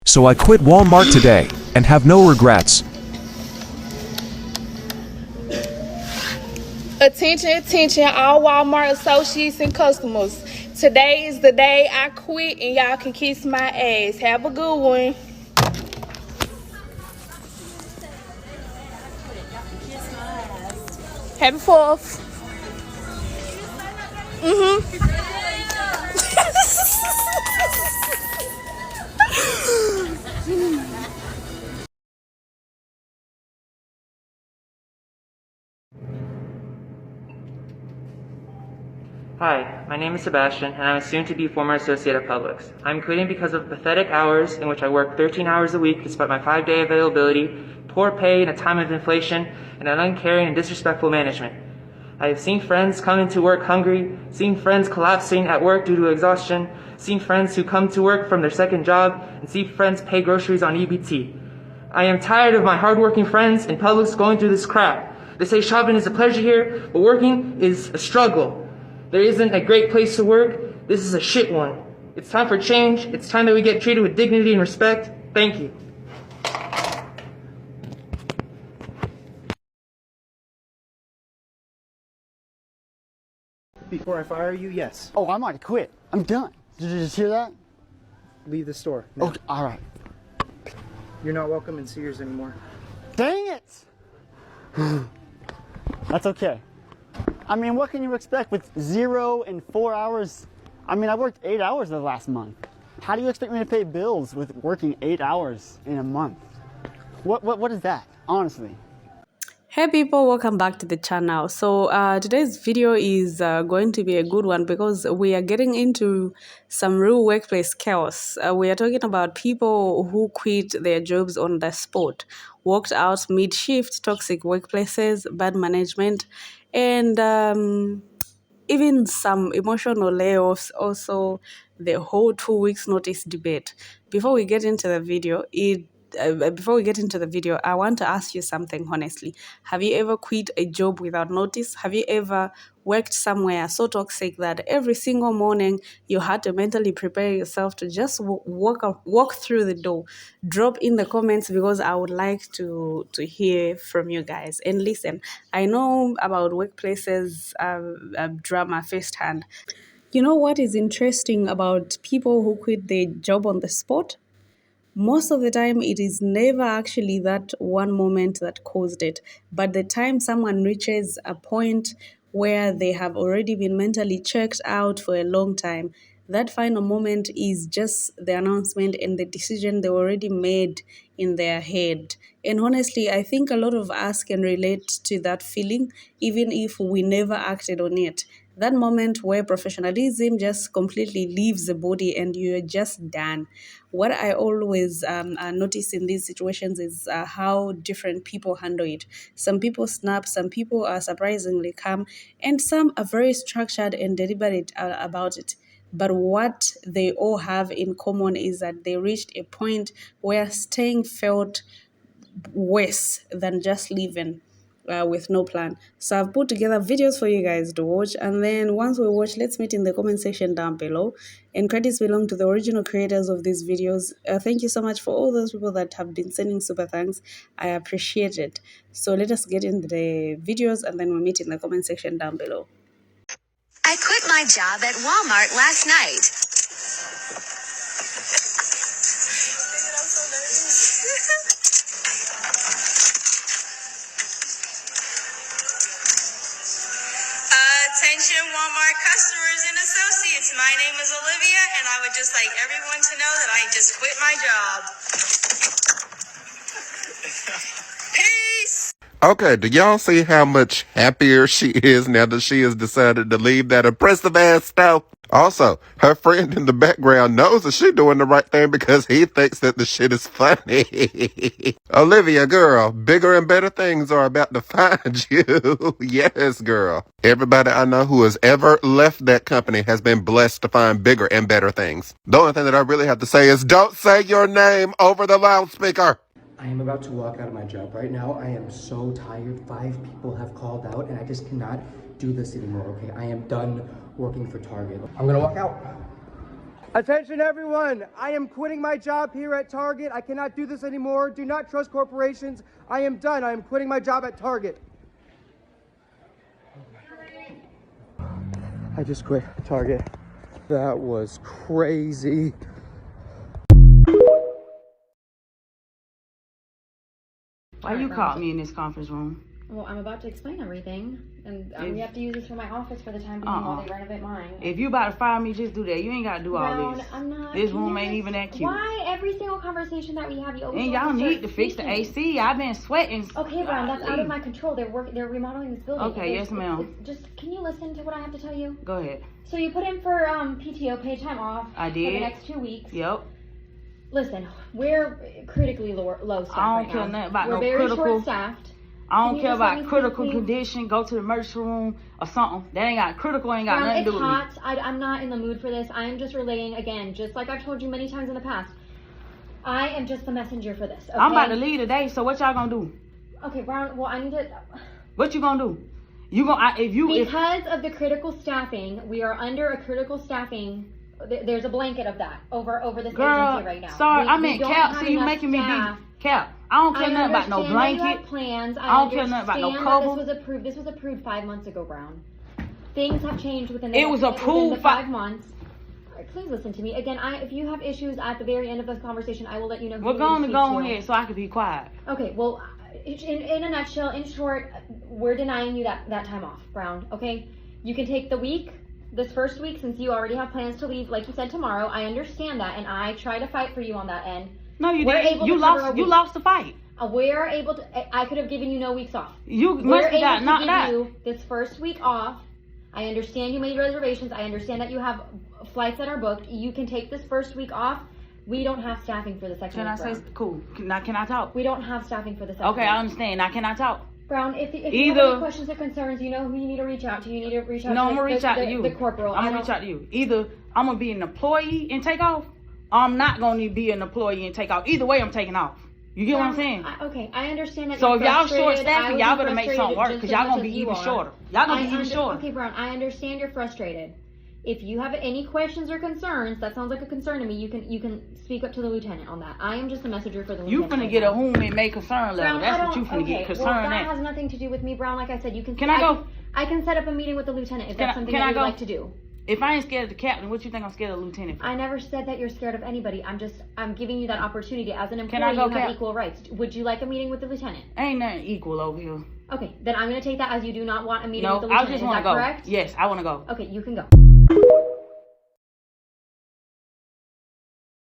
So I quit Walmart today, and have no regrets. Attention, attention, all Walmart associates and customers. Today is the day I quit and y'all can kiss my ass. Have a good one. Happy 4th. Hi, my name is Sebastian, and I'm a soon-to-be former associate at Publix. I'm quitting because of pathetic hours in which I work 13 hours a week despite my 5-day availability, poor pay in a time of inflation, and an uncaring and disrespectful management. I have seen friends come into work hungry, seen friends collapsing at work due to exhaustion, seen friends who come to work from their second job, and see friends pay groceries on EBT. I am tired of my hardworking friends in Publix going through this crap. They say shopping is a pleasure here, but working is a struggle. There isn't a great place to work. This is a shit one. It's time for change. It's time that we get treated with dignity and respect. Thank you. Before I fire you, yes. Oh, I'm already quit. I'm done. Did you just hear that? Leave the store. No. Okay, all right. You're not welcome in Sears anymore. Dang it! That's okay. I mean, what can you expect with 0 and 4 hours? I mean, I worked 8 hours the last month. How do you expect me to pay bills with working 8 hours in a month? What is that, honestly? Hey people, welcome back to the channel. So today's video is going to be a good one because we are getting into some real workplace chaos. We are talking about people who quit their jobs on the spot, walked out mid-shift, toxic workplaces, bad management, and even some emotional layoffs, also the whole 2 weeks notice debate. Before we get into the video, I want to ask you something honestly. Have you ever quit a job without notice? Have you ever worked somewhere so toxic that every single morning you had to mentally prepare yourself to just walk through the door? Drop in the comments because I would like to hear from you guys. And listen, I know about workplaces drama firsthand. You know what is interesting about people who quit their job on the spot? Most of the time, it is never actually that one moment that caused it, but the time someone reaches a point where they have already been mentally checked out for a long time, that final moment is just the announcement and the decision they already made in their head. And honestly, I think a lot of us can relate to that feeling, even if we never acted on it. That moment where professionalism just completely leaves the body and you're just done. What I always notice in these situations is how different people handle it. Some people snap, some people are surprisingly calm, and some are very structured and deliberate about it. But what they all have in common is that they reached a point where staying felt worse than just leaving with no plan. So I've put together videos for you guys to watch, and then once we watch, let's meet in the comment section down below. And credits belong to the original creators of these videos. Thank you so much for all those people that have been sending super thanks. I appreciate it. So let us get into the videos and then we'll meet in the comment section down below. I quit my job at Walmart last night. Attention Walmart customers and associates, my name is Olivia and I would just like everyone to know that I just quit my job. Peace! Okay, do y'all see how much happier she is now that she has decided to leave that oppressive ass stuff? Also, her friend in the background knows that she's doing the right thing because he thinks that the shit is funny. Olivia, girl, bigger and better things are about to find you. Yes, girl. Everybody I know who has ever left that company has been blessed to find bigger and better things. The only thing that I really have to say is don't say your name over the loudspeaker. I am about to walk out of my job right now. I am so tired. 5 people have called out and I just cannot do this anymore, okay? I am done working for Target. I'm gonna walk out. Attention everyone, I am quitting my job here at Target. I cannot do this anymore. Do not trust corporations. I am done. I am quitting my job at Target. I just quit Target. That was crazy. Why you called me in this conference room? Well, I'm about to explain everything, and we have to use this for my office for the time being while they renovate mine. If you about to fire me, just do that. You ain't got to do all this. I'm not. This room ain't even that cute. Why every single conversation that we have, you always and y'all need to fix the AC. I've been sweating. Okay, Brown, that's out of my control. They're remodeling this building. Okay, yes, ma'am. Just can you listen to what I have to tell you? Go ahead. So you put in for PTO, paid time off. I did. For the next 2 weeks. Yep. Listen, we're critically low staffed I don't care nothing about no critical. We're very short-staffed. I don't care about critical condition. Go to the emergency room or something. That ain't got critical. Ain't got nothing to do with me. It's hot. I'm not in the mood for this. I am just relaying again, just like I've told you many times in the past. I am just the messenger for this. Okay? I'm about to leave today. So what y'all gonna do? Okay, Brown. Well, I need to. What you gonna do? You gonna because of the critical staffing, we are under a critical staffing. There's a blanket of that over this agency right now. Sorry, I meant Cap. See, you making me be Cap. I don't care nothing about no blanket. Plans. I don't care nothing about no cover. This was approved 5 months ago, Brown. Things have changed within It was approved 5 months. Right, please listen to me again. If you have issues at the very end of this conversation, I will let you know. We're going to go ahead so I can be quiet. Okay. Well, in a nutshell, in short, we're denying you that time off, Brown. Okay. You can take the week. This first week, since you already have plans to leave, like you said, tomorrow. I understand that, and I try to fight for you on that end. No, you didn't. You lost the fight. We're able to. I could have given you no weeks off. You must have got knocked out. You this first week off. I understand you made reservations. I understand that you have flights that are booked. You can take this first week off. We don't have staffing for the second week. Can I say cool? Can I talk? We don't have staffing for the second Okay, week. I understand. Now can I talk? Brown, if you have any questions or concerns, you know who you need to reach out to. You need to reach out to I'm gonna reach out to you. The corporal. I'm gonna reach out to you. Either I'm gonna be an employee and take off, or I'm not gonna be an employee and take off. Either way, I'm taking off. You get what I'm saying? Okay, I understand that. So if y'all short staffing, y'all better make something work because y'all gonna be even shorter. Y'all gonna be even shorter. Okay, Brown, I understand you're frustrated. If you have any questions or concerns, that sounds like a concern to me. You can speak up to the lieutenant on that. I am just a messenger for the lieutenant. You finna get a whom and make concern level. That's what you finna get concern at. That has nothing to do with me, Brown. Like I said, you can. Can I go? I can set up a meeting with the lieutenant if that's something that you'd like to do. If I ain't scared of the captain, what you think I'm scared of the lieutenant for? I never said that you're scared of anybody. I'm giving you that opportunity as an employee. You have equal rights. Would you like a meeting with the lieutenant? Ain't nothing equal over here. Okay, then I'm gonna take that as you do not want a meeting with the lieutenant. No, I just want to go. Correct? Yes, I want to go. Okay, you can go.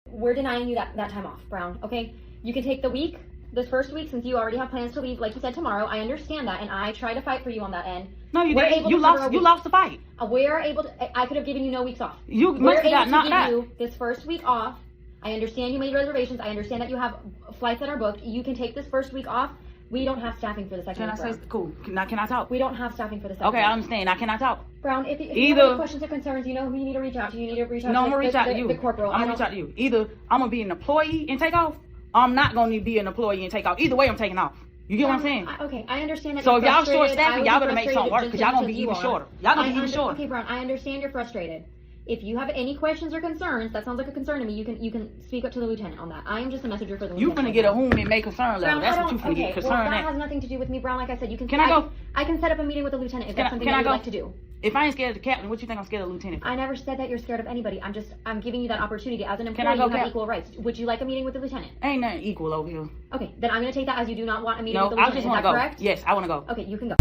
We're denying you that time off, Brown. Okay, you can take the week. This first week, since you already have plans to leave, like you said, tomorrow. I understand that, and I try to fight for you on that end. No, you didn't. You lost the fight. We are able to. I could have given you no weeks off. You must have got knocked out. You this first week off. I understand you made reservations. I understand that you have flights that are booked. You can take this first week off. We don't have staffing for the second week. Can I say cool? Can I talk? We don't have staffing for the second week. Okay, I understand. Now can I talk? Brown, if you have any questions or concerns, you know who you need to reach out to. You need to reach out to I'm gonna reach out to you. The corporal. I'm gonna reach out to you. Either I'm gonna be an employee and take off, or I'm not gonna be an employee and take off. Either way, I'm taking off. You get what I'm saying? Okay, I understand that. So if y'all short staffing, y'all better make something work because y'all gonna be even shorter. Y'all gonna be even shorter. Okay, Brown, I understand you're frustrated. If you have any questions or concerns, that sounds like a concern to me. You can speak up to the lieutenant on that. I am just a messenger for the lieutenant. You finna get a whom and make concern level. That's what you finna get concern at. That has nothing to do with me, Brown. Like I said, you can. Can I go? I can set up a meeting with the lieutenant if that's something that you'd like to do. If I ain't scared of the captain, what you think I'm scared of the lieutenant for? I never said that you're scared of anybody. I'm giving you that opportunity as an employee. You have equal rights. Would you like a meeting with the lieutenant? Ain't nothing equal over here. Okay, then I'm gonna take that as you do not want a meeting with the lieutenant. No, I just want to go. Correct? Yes, I want to go. Okay, you can go.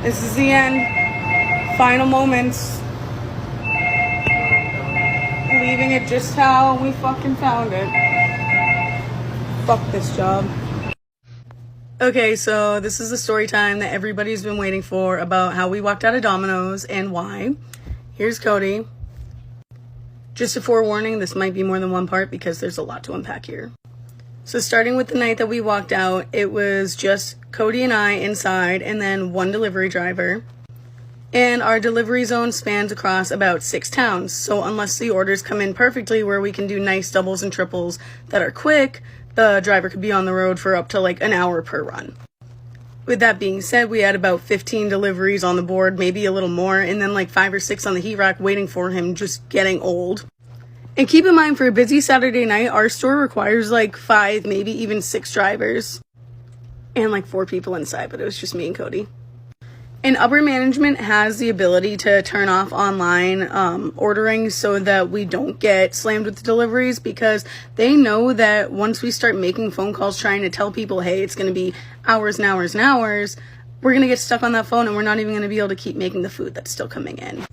This is the end. Final moments. Leaving it just how we fucking found it. Fuck this job. Okay, so this is the story time that everybody's been waiting for about how we walked out of Domino's and why. Here's Cody. Just a forewarning, this might be more than one part because there's a lot to unpack here. So starting with the night that we walked out, it was just Cody and I inside and then one delivery driver. And our delivery zone spans across about 6 towns. So unless the orders come in perfectly where we can do nice doubles and triples that are quick, the driver could be on the road for up to like an hour per run. With that being said, we had about 15 deliveries on the board, maybe a little more, and then like 5 or 6 on the heat rack waiting for him, just getting old. And keep in mind, for a busy Saturday night, our store requires like 5, maybe even 6 drivers. And like 4 people inside, but it was just me and Cody. And upper management has the ability to turn off online ordering so that we don't get slammed with the deliveries, because they know that once we start making phone calls trying to tell people, hey, it's going to be hours and hours and hours, we're going to get stuck on that phone and we're not even going to be able to keep making the food that's still coming in.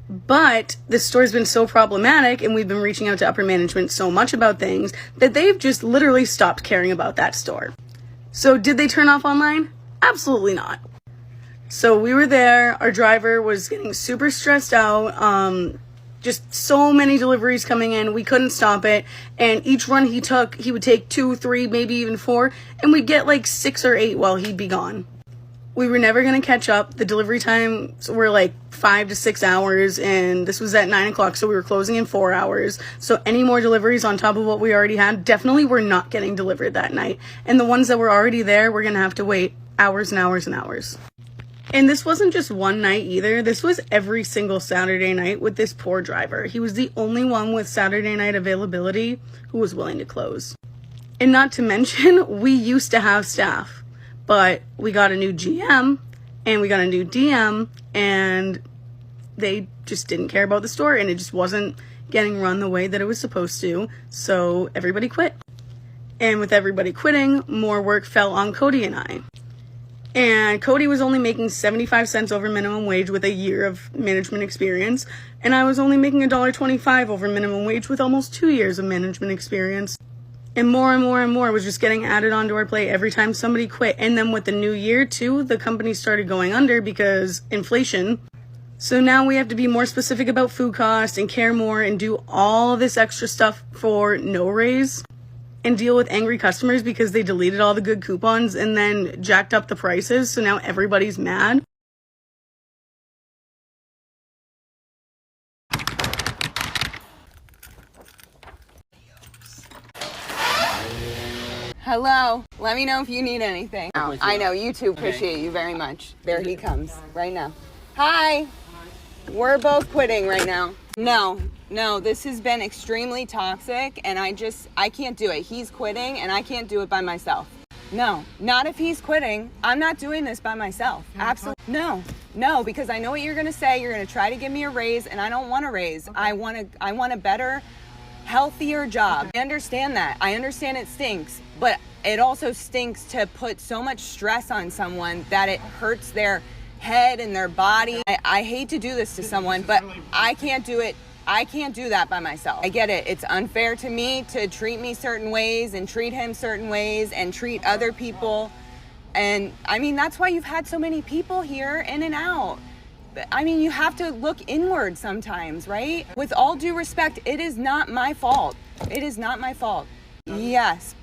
But this store's been so problematic, and we've been reaching out to upper management so much about things that they've just literally stopped caring about that store. So did they turn off online? Absolutely not. So we were there, our driver was getting super stressed out, just so many deliveries coming in, we couldn't stop it, and each run he took, he would take 2, 3, maybe even 4, and we'd get like 6 or 8 while he'd be gone. We were never going to catch up. The delivery times were like 5 to 6 hours, and this was at 9 o'clock, so we were closing in 4 hours. So any more deliveries on top of what we already had definitely were not getting delivered that night. And the ones that were already there, we're going to have to wait hours and hours and hours. And this wasn't just one night either. This was every single Saturday night with this poor driver. He was the only one with Saturday night availability who was willing to close. And not to mention, we used to have staff, but we got a new GM and we got a new DM, and they just didn't care about the store, and it just wasn't getting run the way that it was supposed to. So everybody quit. And with everybody quitting, more work fell on Cody and I. And Cody was only making 75 cents over minimum wage with a year of management experience, and I was only making $1.25 over minimum wage with almost 2 years of management experience. And more was just getting added onto our plate every time somebody quit. And then with the new year too, the company started going under because inflation. So now we have to be more specific about food costs and care more and do all of this extra stuff for no raise. And deal with angry customers because they deleted all the good coupons and then jacked up the prices, so now everybody's mad. Hello, let me know if you need anything. I know, you too, appreciate you very much. There he comes, right now. Hi, we're both quitting right now. No, this has been extremely toxic, and I can't do it. He's quitting, and I can't do it by myself. No, not if he's quitting. I'm not doing this by myself. Absolutely. No, because I know what you're going to say. You're going to try to give me a raise, and I don't want a raise. Okay. I want a better, healthier job. Okay. I understand that. I understand it stinks, but it also stinks to put so much stress on someone that it hurts their head and their body. I hate to do this to someone, but I can't do it. I can't do that by myself. I get it. It's unfair to me to treat me certain ways and treat him certain ways and treat other people. And I mean, that's why you've had so many people here in and out. I mean, you have to look inward sometimes, right? With all due respect, it is not my fault. It is not my fault. Yes.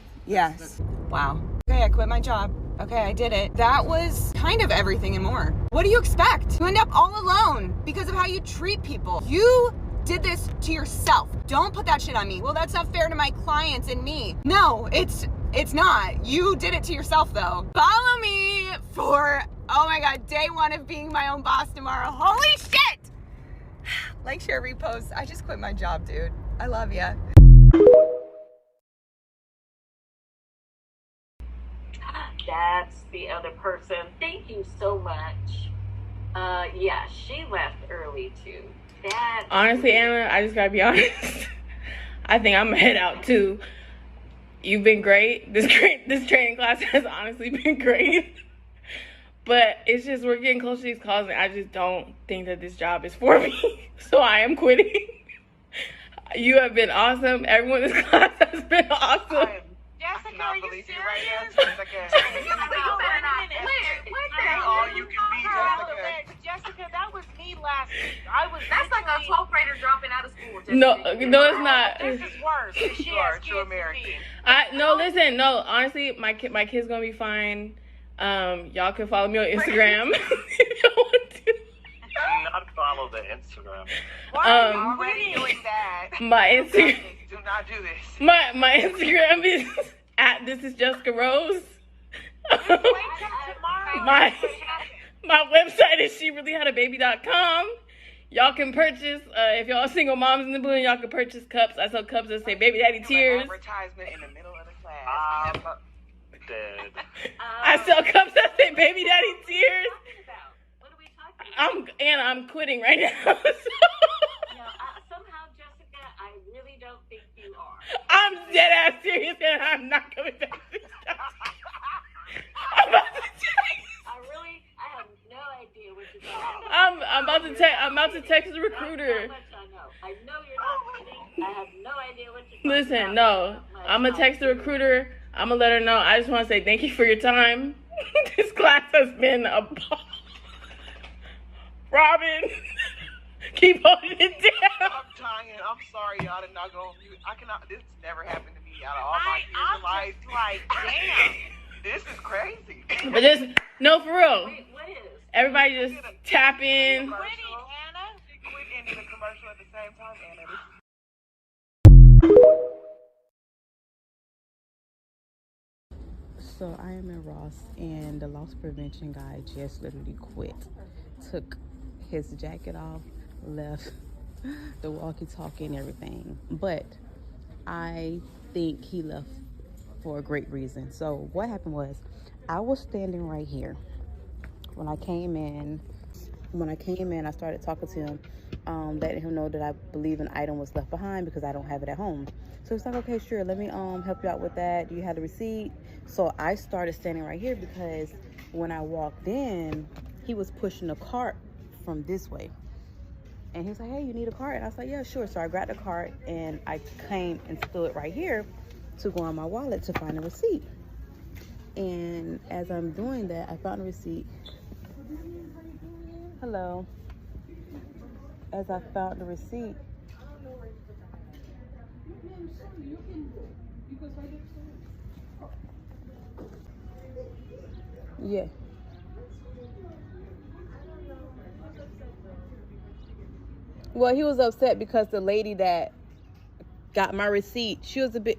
Wow. Okay, I quit my job. Okay, I did it. That was kind of everything and more. What do you expect? You end up all alone because of how you treat people. You did this to yourself. Don't put that shit on me. Well, that's not fair to my clients and me. No, it's not. You did it to yourself though. Follow me for, oh my God, day 1 of being my own boss tomorrow. Holy shit! Like, share, repost. I just quit my job, dude. I love ya. That's the other person. Thank you so much. Yeah, she left early too. Honestly, Anna, I just gotta be honest. I think I'm gonna head out too. You've been great. This training class has honestly been great. But it's just, we're getting close to these calls, and I just don't think that this job is for me. So I am quitting. You have been awesome. Everyone in this class has been awesome. Jessica, are you serious? All you can be, Jessica. Jessica, that was me last week. That's like a 12th grader dropping out of school. Jessica. No, it's not. This is worse. You are a true American. Honestly, my kid's gonna be fine. Y'all can follow me on Instagram if y'all want to. Do not follow the Instagram. Why are you already doing that? My Instagram. Do not do this. My Instagram is @thisisjessicarose. Wait till tomorrow. My website is shereallyhadababy.com. Y'all can purchase, if y'all are single moms in the building, y'all can purchase cups. I sell cups that say baby daddy tears. Advertisement in the middle of the class. Dead. I sell cups that say baby daddy tears. I'm quitting right now. Somehow, Jessica, I really don't think you are. I'm dead ass serious and I'm not coming back to this job. I'm about to I have no idea what you're talking about. I'm about to text the recruiter. I know you're not kidding. I have no idea what you're talking Listen, about. no. I'm gonna text the recruiter. I'm gonna let her know. I just want to say thank you for your time. This class has been a ball. Robin, keep holding it down. I'm dying. I'm sorry, y'all did not go on mute. I cannot. This never happened to me out of all my years of life. Like, damn, this is crazy. But just no, for real. Wait, what is? Everybody just tap in. Quit ending the commercial at the same time, Anna. So I am in Ross, and the loss prevention guy just literally quit. Took his jacket off, left the walkie-talkie and everything. But I think he left for a great reason. So what happened was, I was standing right here. When I came in, I started talking to him, letting him know that I believe an item was left behind because I don't have it at home. So it's like, okay, sure, let me help you out with that. Do you have the receipt? So I started standing right here because when I walked in, he was pushing a cart from this way. And he was like, hey, you need a cart? And I was like, yeah, sure. So I grabbed the cart and I came and stood right here to go on my wallet to find a receipt. And as I'm doing that, I found a receipt. Hello. As I found the receipt, yeah. Well, he was upset because the lady that got my receipt, she was a bit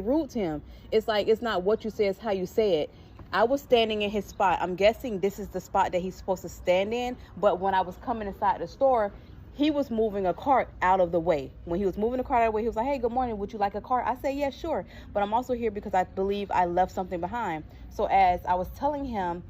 rude to him. It's like, it's not what you say, it's how you say it. I was standing in his spot. I'm guessing this is the spot that he's supposed to stand in. But when I was coming inside the store, he was moving a cart out of the way. When he was moving the cart out of the way, he was like, hey, good morning. Would you like a cart? I said, yeah, sure. But I'm also here because I believe I left something behind. So as I was telling him,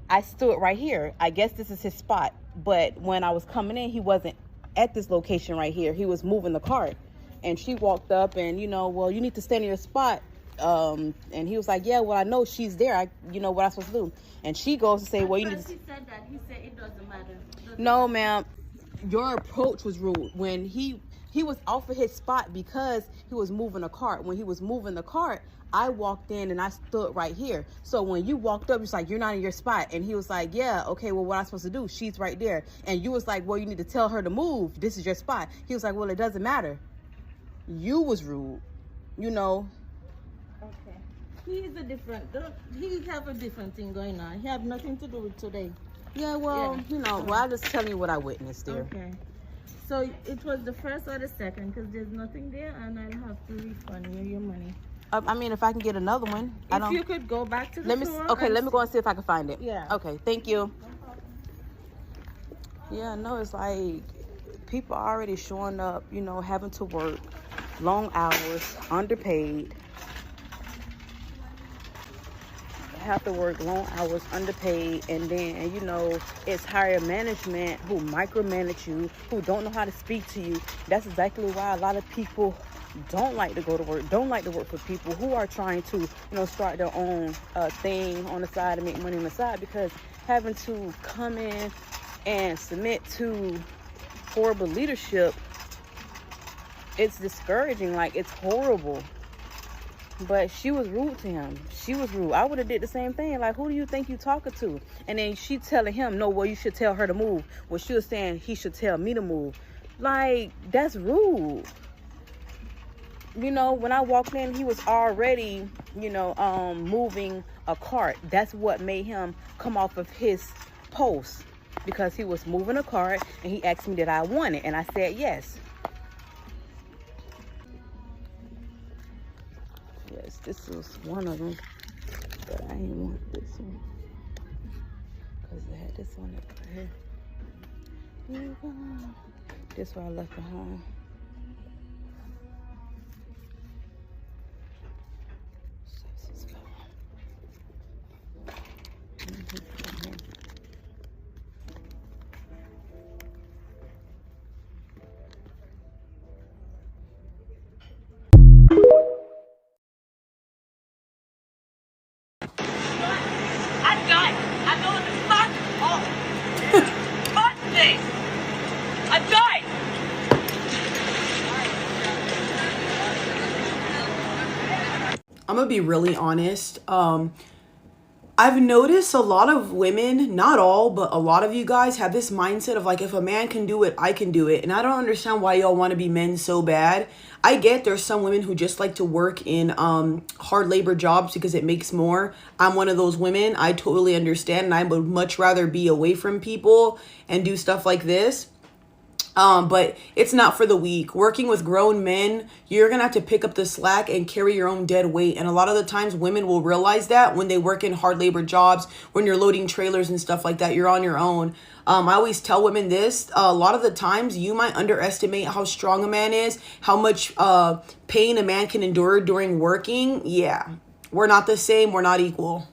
I stood right here. I guess this is his spot. But when I was coming in, he wasn't at this location right here. He was moving the cart. And she walked up and, well, you need to stand in your spot. And he was like, yeah, well, I know she's there. What I'm supposed to do. And she goes to say, well, you need to... He said that. He said it doesn't matter. No, ma'am. Your approach was rude. When he was off of his spot because he was moving a cart. When he was moving the cart, I walked in and I stood right here. So when you walked up, it's like, you're not in your spot. And he was like, yeah, okay, well, what am I supposed to do? She's right there. And you was like, well, you need to tell her to move. This is your spot. He was like, well, it doesn't matter. You was rude, Okay. He have a different thing going on. He have nothing to do with today. Yeah, well, well, I'm just telling you what I witnessed there. Okay. So it was the first or the second, because there's nothing there, and I'll have to refund you your money. I mean, if I can get another one. If you could go back to the store. Okay, let me go and see if I can find it. Yeah. Okay, thank you. Yeah, no, it's like people are already showing up, having to work long hours, underpaid. Have to work long hours, underpaid, and then it's higher management who micromanage you, who don't know how to speak to you. That's exactly why a lot of people don't like to go to work, don't like to work for people who are trying to start their own thing on the side and make money on the side, because having to come in and submit to horrible leadership, it's discouraging. Like, it's horrible. But she was rude to him. She was rude. I would have did the same thing. Like, who do you think you talking to? And then she telling him, no, well, you should tell her to move. Well, she was saying he should tell me to move. Like, that's rude. When I walked in, he was already, moving a cart. That's what made him come off of his post, because he was moving a cart and he asked me did I want it. And I said yes. Yes, this was one of them, but I didn't want this one. because I had this one up here. This one I left behind. I'm gonna be really honest. I've noticed a lot of women, not all, but a lot of you guys have this mindset of like, if a man can do it, I can do it. And I don't understand why y'all want to be men so bad. I get there's some women who just like to work in hard labor jobs because it makes more. I'm one of those women. I totally understand. And I would much rather be away from people and do stuff like this. But it's not for the weak. Working with grown men, you're gonna have to pick up the slack and carry your own dead weight. And a lot of the times women will realize that when they work in hard labor jobs, when you're loading trailers and stuff like that, you're on your own. I always tell women this, a lot of the times you might underestimate how strong a man is, how much pain a man can endure during working. Yeah, we're not the same. We're not equal.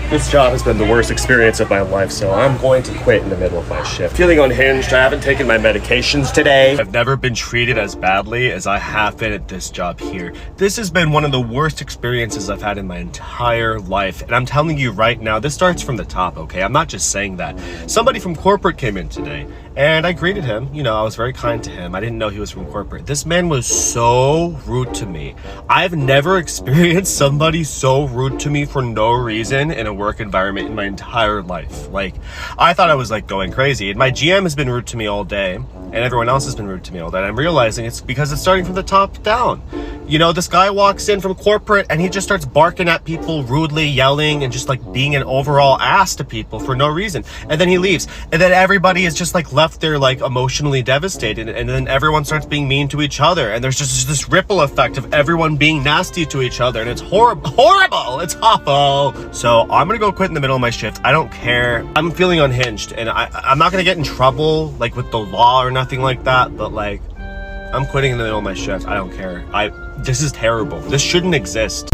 This job has been the worst experience of my life, so I'm going to quit in the middle of my shift. Feeling unhinged, I haven't taken my medications today. I've never been treated as badly as I have been at this job here. This has been one of the worst experiences I've had in my entire life. And I'm telling you right now, this starts from the top, okay? I'm not just saying that. Somebody from corporate came in today, and I greeted him. You know, I was very kind to him. I didn't know he was from corporate. This man was so rude to me. I've never experienced somebody so rude to me for no reason in a work environment in my entire life. Like, I thought I was like going crazy, and my GM has been rude to me all day, and everyone else has been rude to me all day. And I'm realizing it's because it's starting from the top down. You know, this guy walks in from corporate and he just starts barking at people, rudely yelling, and just like being an overall ass to people for no reason. And then he leaves, and then everybody is just like left there like emotionally devastated, and then everyone starts being mean to each other, and there's just this ripple effect of everyone being nasty to each other, and it's horrible. It's awful. So I'm gonna go quit in the middle of my shift. I don't care. I'm feeling unhinged, and I'm not gonna get in trouble like with the law or nothing like that, but like, I'm quitting in the middle of my shift. I don't care. This is terrible. This shouldn't exist.